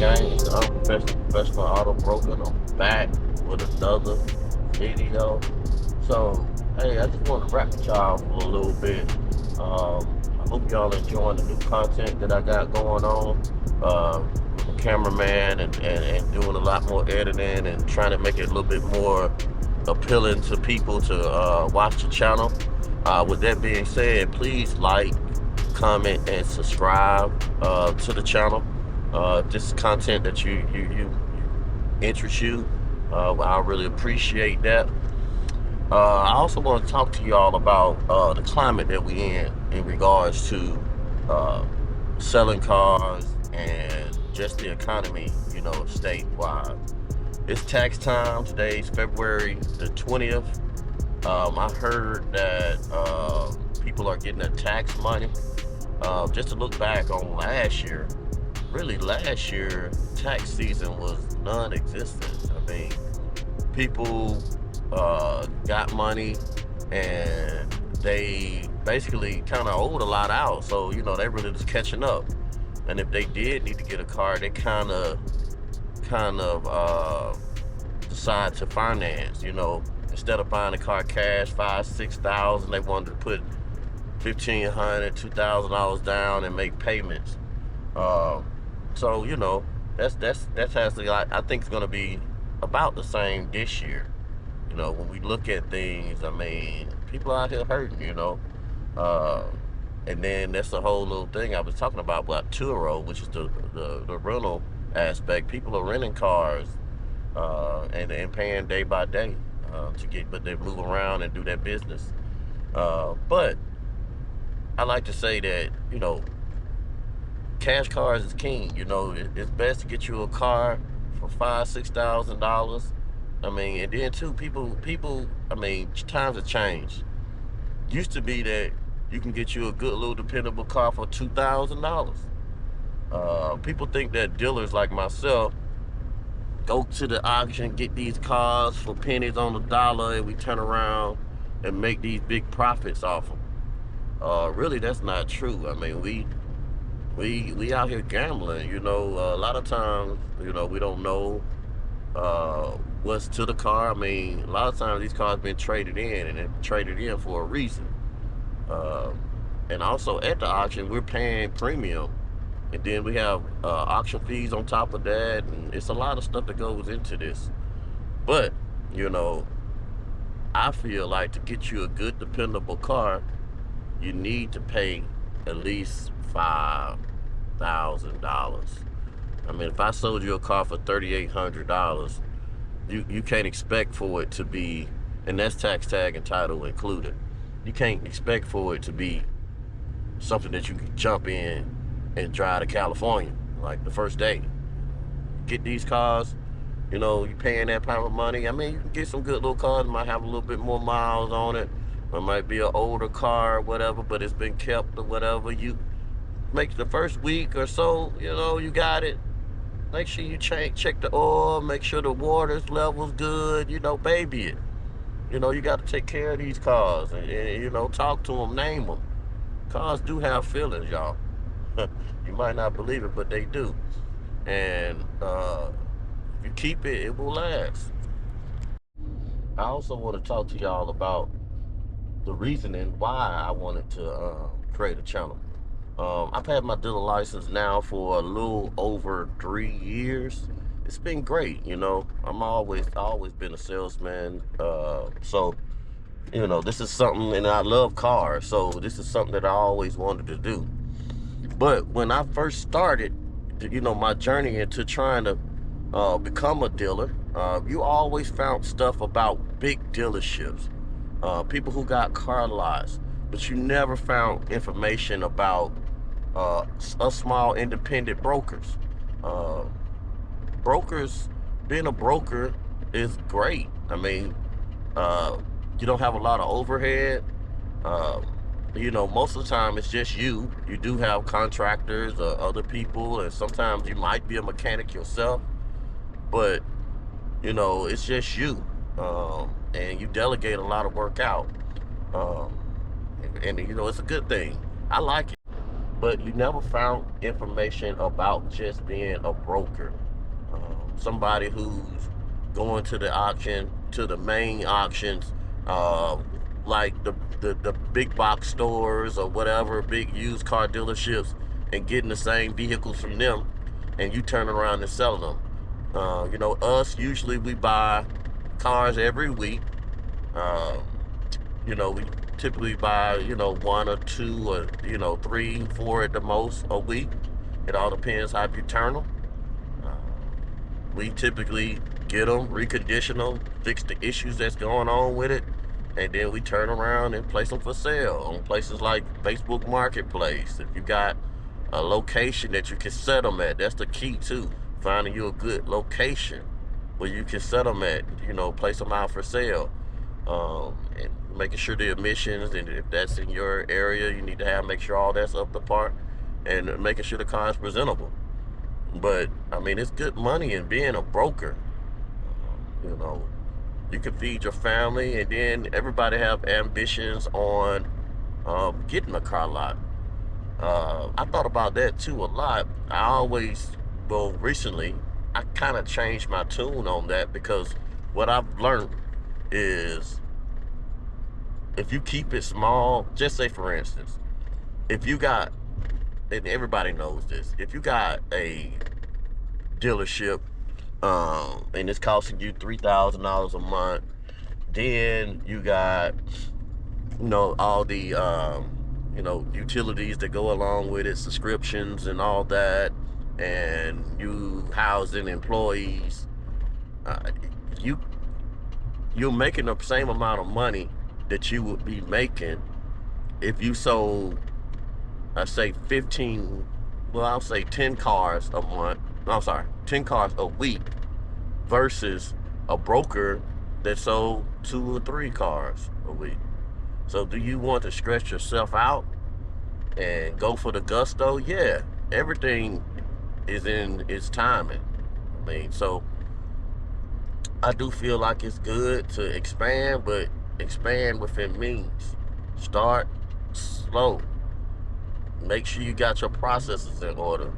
gang. It's the unprofessional professional auto broker, and I'm back with another video. So, hey, I just want to rap with y'all for a little bit. I hope y'all enjoying the new content that I got going on. I'm a cameraman and doing a lot more editing and trying to make it a little bit more appealing to people to watch the channel. With that being said, please like, comment, and subscribe to the channel. If this is content that you interest you, I really appreciate that. I also want to talk to y'all about the climate that we in regards to uh, selling cars and just the economy, statewide. It's tax time. Today's February the 20th. I heard that people are getting that tax money. Just to look back on last year, really last year, tax season was non-existent. I mean, people got money and they basically kind of owed a lot out. So, they really just catching up. And if they did need to get a car, they kind of decide to finance, instead of buying a car cash, 5,000, 6,000, they wanted to put $1,500, $2,000 down and make payments. So that's actually, I think it's going to be about the same this year. When we look at things, I mean, people out here hurting. And then that's the whole little thing I was talking about Turo, which is the rental aspect. People are renting cars and paying day by day but they move around and do their business. But I like to say that, cash cars is king. It's best to get you a car for $5,000, $6,000. I mean, and then too, people. I mean, times have changed. Used to be that you can get you a good little dependable car for $2,000. People think that dealers like myself go to the auction, get these cars for pennies on the dollar, and we turn around and make these big profits off them. Really, that's not true. I mean, we out here gambling. A lot of times, we don't know what's to the car. I mean, a lot of times these cars been traded in, and they're traded in for a reason. Uh, and also at the auction, we're paying premium, and then we have auction fees on top of that, and it's a lot of stuff that goes into this. But I feel like to get you a good, dependable car, you need to pay at least $5,000. I mean, if I sold you a car for $3,800, you can't expect for it to be, and that's tax tag and title included. You can't expect for it to be something that you can jump in and drive to California like the first day. Get these cars, you paying that type of money. I mean, you can get some good little cars, might have a little bit more miles on it. It might be an older car or whatever, but it's been kept or whatever. You make the first week or so, you got it. Make sure you check the oil, make sure the water's level's good, baby it. You got to take care of these cars and talk to them, name them. Cars do have feelings, y'all. You might not believe it, but they do. And if you keep it, it will last. I also want to talk to y'all about the reasoning why I wanted to create a channel. I've had my dealer license now for a little over 3 years. It's been great. I'm always been a salesman. So this is something, and I love cars. So this is something that I always wanted to do. But when I first started, my journey into trying to become a dealer, you always found stuff about big dealerships, people who got car lots, but you never found information about us small independent brokers. Brokers, being a broker is great. I mean, you don't have a lot of overhead. Most of the time it's just you. You do have contractors or other people, and sometimes you might be a mechanic yourself, but it's just you. And you delegate a lot of work out. And it's a good thing. I like it. but you never found information about just being a broker. Somebody who's going to the auction, to the main auctions, uh, like the big box stores or whatever, big used car dealerships, and getting the same vehicles from them, and you turn around and selling them. You know, us, usually we buy cars every week. Uh, you know, we typically buy, you know, 1 or 2 or, you know, 3, 4 at the most a week. It all depends how you turn them. We typically get them, recondition them, fix the issues that's going on with it, and then we turn around and place them for sale on places like Facebook Marketplace. If you got a location that you can set them at, that's the key too. Finding you a good location where you can set them at, you know, place them out for sale. And making sure the emissions, and if that's in your area, you need to make sure all that's up to par, and making sure the car is presentable. But I mean, it's good money in being a broker. You know, you can feed your family, and then everybody have ambitions on getting a car lot. I thought about that too a lot. Recently, I kind of changed my tune on that, because what I've learned is, if you keep it small, just say for instance, if you got, and everybody knows this, if you got a dealership and it's costing you $3,000 a month, then you got, you know, all the you know, utilities that go along with it, subscriptions and all that, and you housing employees, you're making the same amount of money that you would be making if you sold, I say 10 cars a month. No, I'm sorry, 10 cars a week, versus a broker that sold 2 or 3 cars a week. So do you want to stretch yourself out and go for the gusto? Yeah, everything is in its timing. I mean, so I do feel like it's good to expand, but expand within means. Start slow. Make sure you got your processes in order.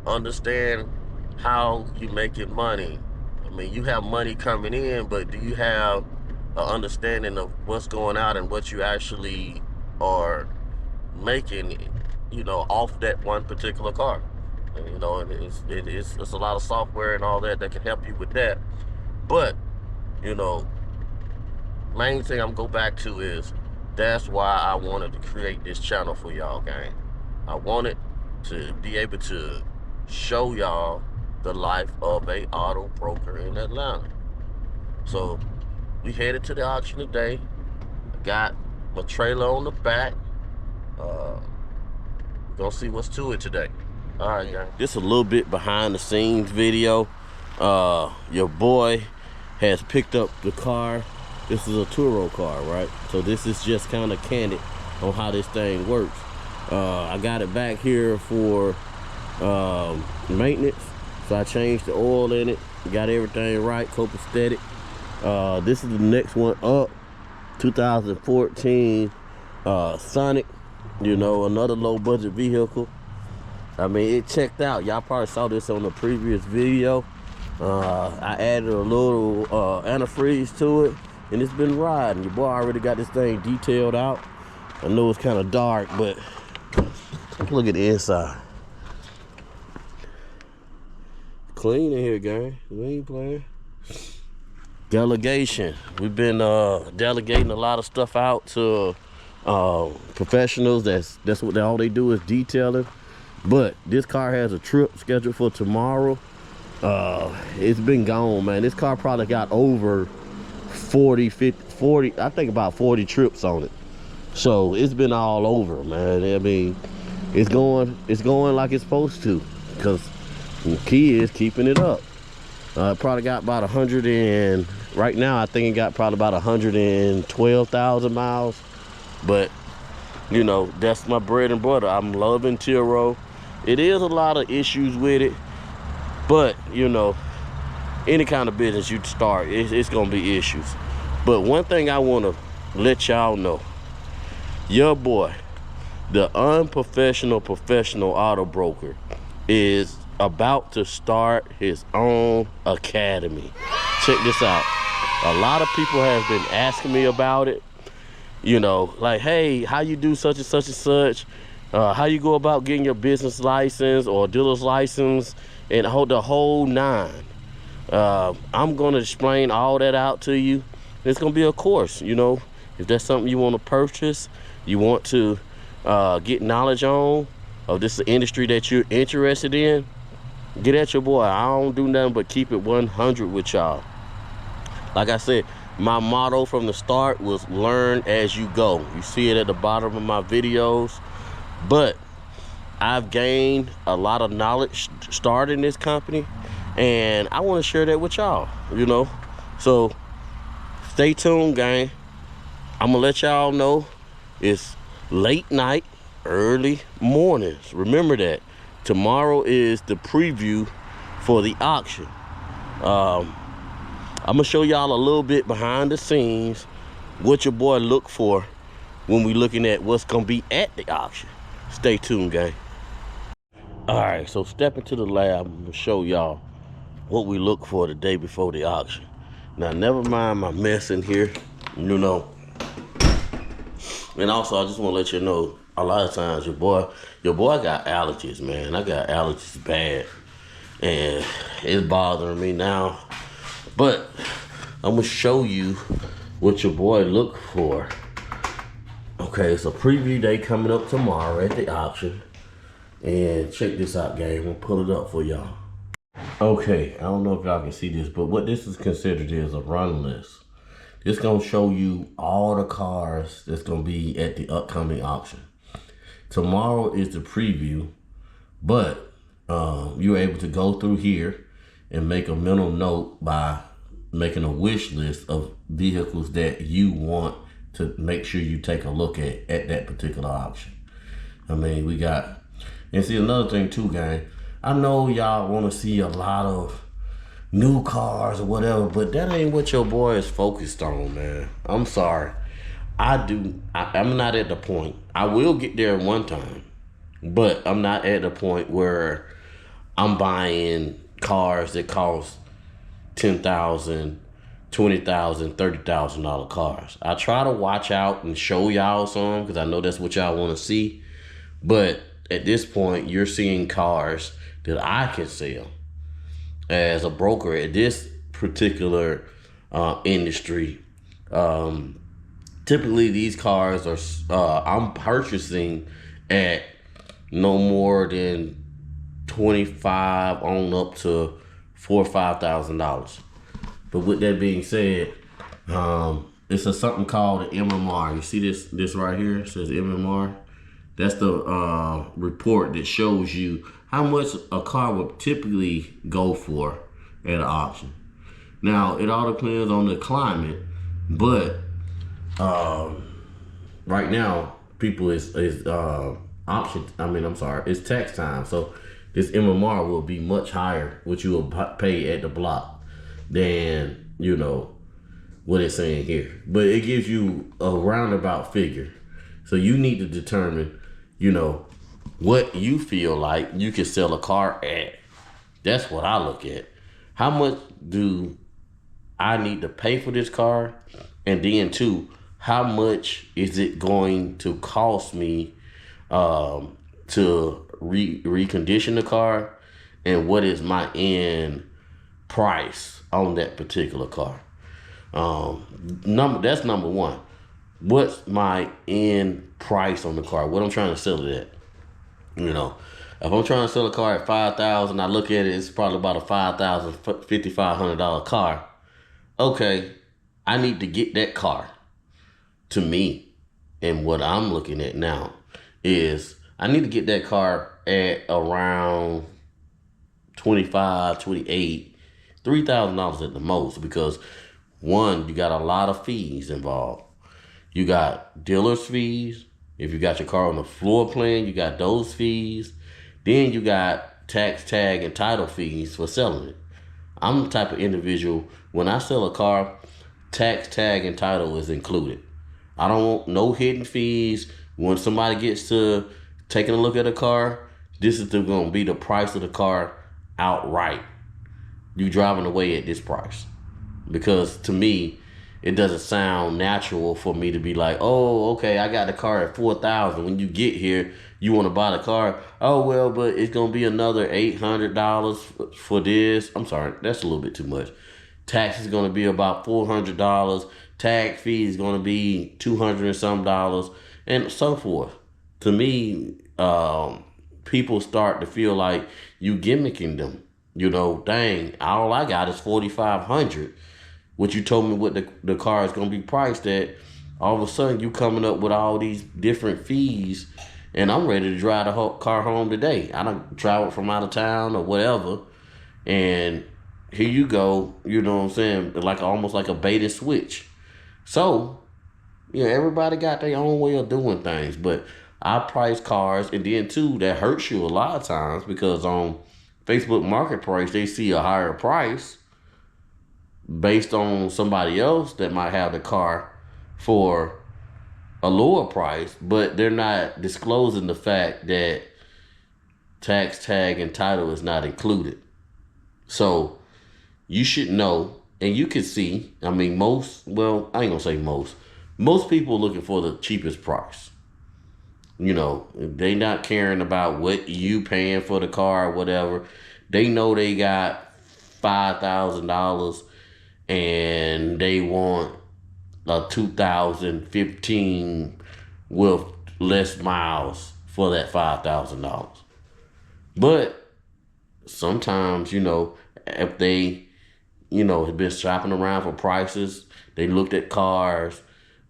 Understand how you making money. I mean, you have money coming in, but do you have an understanding of what's going out and what you actually are making, you know, off that one particular car? And, you know, it's a lot of software and all that can help you with that. But, you know, main thing I'm go back to is, that's why I wanted to create this channel for y'all, gang. I wanted to be able to show y'all the life of a auto broker in Atlanta. So we headed to the auction today. I got my trailer on the back. We're gonna see what's to it today. All right, gang. This a little bit behind the scenes video. Your boy has picked up the car. This is a Turo car, right? So this is just kind of candid on how this thing works. I got it back here for maintenance. So I changed the oil in it, got everything right, copacetic. This is the next one up, 2014 Sonic, you know, another low budget vehicle. I mean, it checked out. Y'all probably saw this on the previous video. I added a little antifreeze to it, and it's been riding. Your boy already got this thing detailed out. I know it's kind of dark, but look at the inside. Clean in here, gang. We ain't playing. Delegation. We've been delegating a lot of stuff out to professionals. That's what all they do is detailing. But this car has a trip scheduled for tomorrow. It's been gone, man. This car probably got over 40, I think about 40 trips on it. So it's been all over, man. I mean, it's going like it's supposed to, because the key is keeping it up. It probably got about 100 and right now I think it got probably about 112,000 miles. But you know, that's my bread and butter. I'm loving Turo. It is a lot of issues with it, but you know, any kind of business you start, it's gonna be issues. But one thing I want to let y'all know, your boy The unprofessional professional auto broker is about to start his own academy. Check this out. A lot of people have been asking me about it. You know, like, hey, how you do such and such and such? How you go about getting your business license or dealer's license and hold the whole nine. I'm gonna explain all that out to you. It's gonna be a course, you know. If that's something you want to purchase, you want to get knowledge on, of this industry that you're interested in, get at your boy. I don't do nothing but keep it 100 with y'all. Like I said, my motto from the start was learn as you go. You see it at the bottom of my videos. But I've gained a lot of knowledge starting this company, and I want to share that with y'all, you know. So stay tuned, gang. I'm gonna let y'all know it's late night, early mornings. Remember that. Tomorrow is the preview for the auction. I'm gonna show y'all a little bit behind the scenes what your boy look for when we looking at what's gonna be at the auction. Stay tuned, gang. All right, so step into the lab. I'm gonna show y'all what we look for the day before the auction. Now, never mind my mess in here, you know. And also, I just want to let you know, a lot of times your boy got allergies, man. I got allergies bad, and it's bothering me now. But I'm gonna show you what your boy look for. Okay, it's a preview day coming up tomorrow at the auction. And check this out, gang. I'm gonna pull it up for y'all. Okay, I don't know if y'all can see this, but what this is considered is a run list. This gonna show you all the cars that's gonna be at the upcoming auction. Tomorrow is the preview, but you're able to go through here and make a mental note by making a wish list of vehicles that you want to make sure you take a look at that particular auction. I mean, we got, and see another thing too, gang. I know y'all want to see a lot of new cars or whatever, but that ain't what your boy is focused on, man. I'm sorry. I'm not at the point. I will get there one time, but I'm not at the point where I'm buying cars that cost $10,000, $20,000, $30,000 cars. I try to watch out and show y'all some because I know that's what y'all want to see. But at this point, you're seeing cars that I can sell as a broker at this particular industry. Typically, these cars are I'm purchasing at no more than 25 on up to $4,000 or $5,000. But with that being said, it's something called an MMR. You see this right here? It says MMR. That's the report that shows you how much a car would typically go for at an auction. Now, it all depends on the climate, but right now, people it's tax time. So this MMR will be much higher, which you will pay at the block, than, you know, what it's saying here. But it gives you a roundabout figure. So you need to determine, you know, what you feel like you can sell a car at. That's what I look at. How much do I need to pay for this car? And then two, how much is it going to cost me to recondition the car? And what is my end price on that particular car? That's number one. What's my end price on the car? What I'm trying to sell it at? You know, if I'm trying to sell a car at $5,000, I look at it, it's probably about a $5,000, $5,500 car. Okay, I need to get that car to me. And what I'm looking at now is I need to get that car at around 25, 28, $3,000 at the most, because one, you got a lot of fees involved. You got dealer's fees. If you got your car on the floor plan, you got those fees. Then you got tax, tag, and title fees for selling it. I'm the type of individual, when I sell a car, tax, tag, and title is included. I don't want no hidden fees, When somebody gets to taking a look at a car, this is going to be the price of the car outright. You driving away at this price. Because to me, it doesn't sound natural for me to be like, oh, okay, I got the car at $4,000. When you get here, you want to buy the car. Oh, well, but it's going to be another $800 for this. I'm sorry, that's a little bit too much. Tax is going to be about $400. Tag fee is going to be $200 and some, and so forth. To me, people start to feel like you gimmicking them. You know, dang, all I got is $4,500. What you told me what the car is going to be priced at, all of a sudden you coming up with all these different fees, and I'm ready to drive the car home today. I done traveled from out of town or whatever, and here you go, you know what I'm saying, like almost like a bait and switch. So, yeah, everybody got their own way of doing things, but I price cars, and then too, that hurts you a lot of times because on Facebook Marketplace, they see a higher price based on somebody else that might have the car for a lower price, but they're not disclosing the fact that tax, tag, and title is not included. So you should know, and you can see, I mean, I ain't gonna say most people looking for the cheapest price. You know, they not caring about what you paying for the car or whatever. They know they got $5,000 and they want a 2015 with less miles for that $5,000. But sometimes, you know, if they, you know, have been shopping around for prices, they looked at cars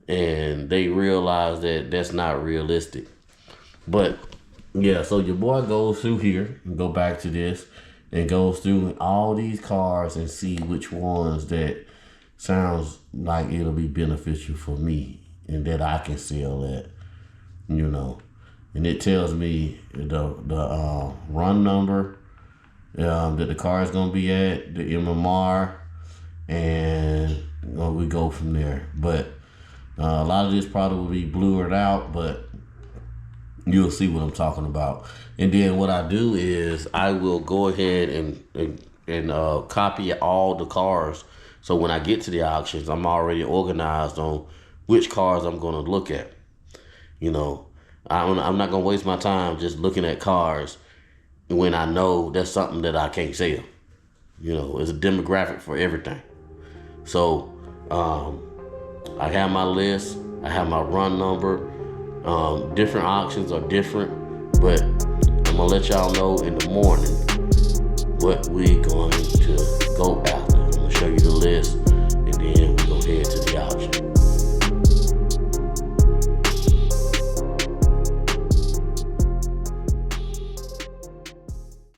and they realized that that's not realistic. But yeah, so your boy goes through here and go back to this and goes through all these cars and see which ones that sounds like it'll be beneficial for me and that I can sell at, you know. And it tells me the run number that the car is going to be at, the MMR, and we go from there. But a lot of this probably will be blurred out, but you'll see what I'm talking about. And then what I do is I will go ahead and copy all the cars. So when I get to the auctions, I'm already organized on which cars I'm going to look at. You know, I'm not going to waste my time just looking at cars when I know that's something that I can't sell. You know, it's a demographic for everything. So I have my list. I have my run number. Different auctions are different, but I'm gonna let y'all know in the morning what we going to go after.